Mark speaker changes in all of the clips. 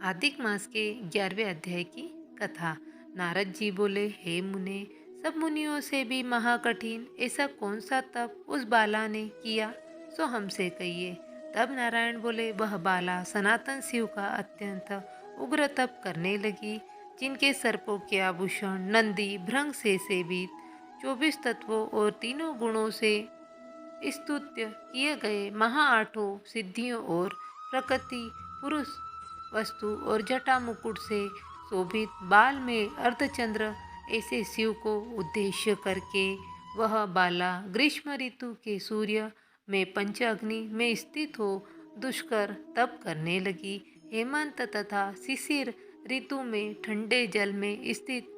Speaker 1: आदिक मास के 11वें अध्याय की कथा। नारद जी बोले, हे मुने, सब मुनियों से भी महाकठिन ऐसा कौन सा तप उस बाला ने किया, सो हमसे कहिए। तब नारायण बोले, वह बाला सनातन शिव का अत्यंत उग्र तप करने लगी, जिनके सर्पों के आभूषण नंदी भृंग से सेवित 24 तत्वों और तीनों गुणों से स्तुत्य किए गए महा आठों सिद्धियों और प्रकृति पुरुष वस्तु और जटा मुकुट से शोभित बाल में अर्धचंद्र ऐसे शिव को उद्देश्य करके वह बाला ग्रीष्म ऋतु के सूर्य में पंच अग्नि में स्थित हो दुष्कर तप करने लगी। हेमंत तथा शिशिर ऋतु में ठंडे जल में स्थित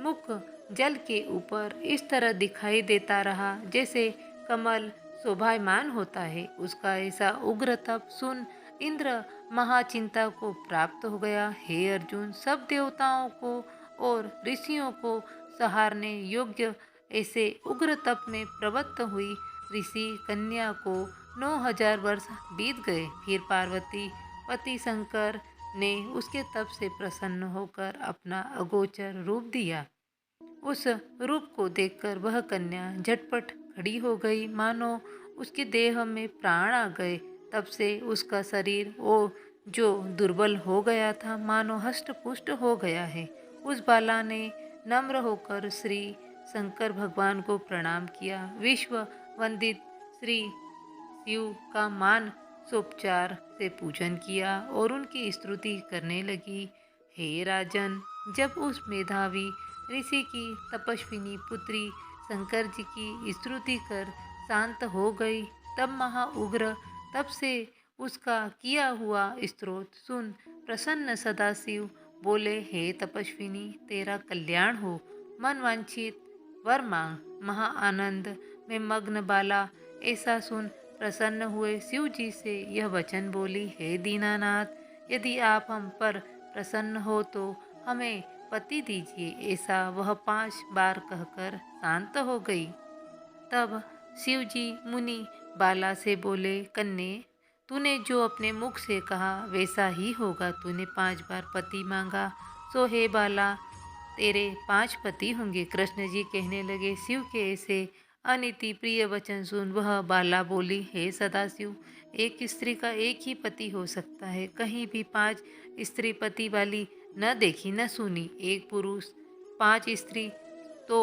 Speaker 1: मुख जल के ऊपर इस तरह दिखाई देता रहा जैसे कमल शोभायमान होता है। उसका ऐसा उग्र तप सुन इंद्र महाचिंता को प्राप्त हो गया। हे अर्जुन, सब देवताओं को और ऋषियों को सहारने योग्य ऐसे उग्र तप में प्रवृत्त हुई ऋषि कन्या को 9,000 वर्ष बीत गए। फिर पार्वती पति शंकर ने उसके तप से प्रसन्न होकर अपना अगोचर रूप दिया। उस रूप को देखकर वह कन्या झटपट खड़ी हो गई, मानो उसके देह में प्राण आ गए। तब से उसका शरीर जो दुर्बल हो गया था, मानो हष्ट पुष्ट हो गया है। उस बाला ने नम्र होकर श्री शंकर भगवान को प्रणाम किया। विश्व वंदित श्री शिव का मान सोपचार से पूजन किया और उनकी स्तुति करने लगी। हे राजन, जब उस मेधावी ऋषि की तपस्विनी पुत्री शंकर जी की स्तुति कर शांत हो गई, तब महाउग्र तब से उसका किया हुआ स्तोत्र सुन प्रसन्न सदाशिव बोले, हे तपस्विनी, तेरा कल्याण हो, मन वांछित वर मांग। महा आनंद में मग्न बाला ऐसा सुन प्रसन्न हुए शिव जी से यह वचन बोली, हे दीनानाथ, यदि आप हम पर प्रसन्न हो तो हमें पति दीजिए। ऐसा वह 5 बार कहकर शांत हो गई। तब शिव जी मुनि बाला से बोले, कन्ये, तूने जो अपने मुख से कहा वैसा ही होगा। तूने 5 बार पति मांगा, सो हे बाला, तेरे 5 पति होंगे। कृष्ण जी कहने लगे, शिव के ऐसे अनिति प्रिय वचन सुन वह बाला बोली, हे सदाशिव, एक स्त्री का एक ही पति हो सकता है, कहीं भी 5 स्त्री पति वाली न देखी न सुनी। एक पुरुष 5 स्त्री तो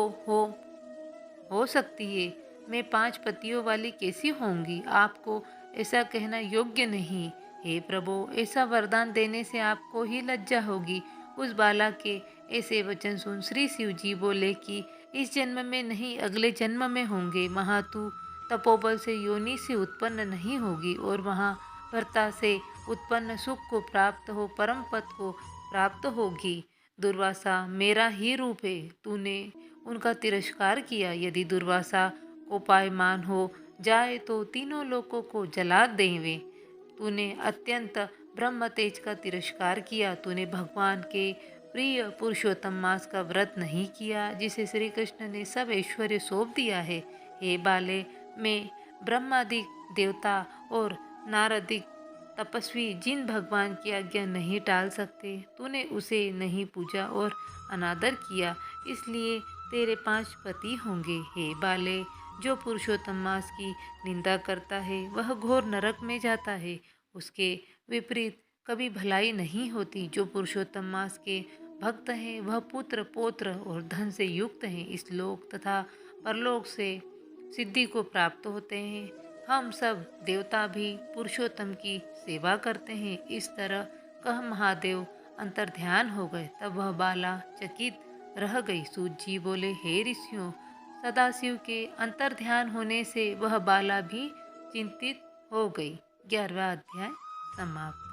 Speaker 1: हो सकती है, मैं 5 पतियों वाली कैसी होंगी? आपको ऐसा कहना योग्य नहीं। हे प्रभु, ऐसा वरदान देने से आपको ही लज्जा होगी। उस बाला के ऐसे वचन सुन श्री शिव जी बोले कि इस जन्म में नहीं, अगले जन्म में होंगे। महातु तपोबल से योनि से उत्पन्न नहीं होगी और वहाँ भर्ता से उत्पन्न सुख को प्राप्त हो परम पद को प्राप्त होगी। दुर्वासा मेरा ही रूप है, तूने उनका तिरस्कार किया। यदि दुर्वासा कोपायमान हो जाए तो तीनों लोकों को जला देवे। तूने अत्यंत ब्रह्म तेज का तिरस्कार किया। तूने भगवान के प्रिय पुरुषोत्तम मास का व्रत नहीं किया, जिसे श्री कृष्ण ने सब ऐश्वर्य सौंप दिया है। हे बाले, मैं ब्रह्मादिक देवता और नारदिक तपस्वी जिन भगवान की आज्ञा नहीं टाल सकते, तूने उसे नहीं पूजा और अनादर किया, इसलिए तेरे 5 पति होंगे। हे बाले, जो पुरुषोत्तम मास की निंदा करता है वह घोर नरक में जाता है। उसके विपरीत कभी भलाई नहीं होती। जो पुरुषोत्तम मास के भक्त हैं वह पुत्र पौत्र और धन से युक्त हैं। इस लोक तथा परलोक से सिद्धि को प्राप्त होते हैं। हम सब देवता भी पुरुषोत्तम की सेवा करते हैं। इस तरह कह महादेव अंतर्ध्यान हो गए। तब वह बाला चकित रह गई। सूत जी बोले, हे ऋषियों, सदाशिव के अंतर्ध्यान होने से वह बाला भी चिंतित हो गई। 11वां अध्याय समाप्त।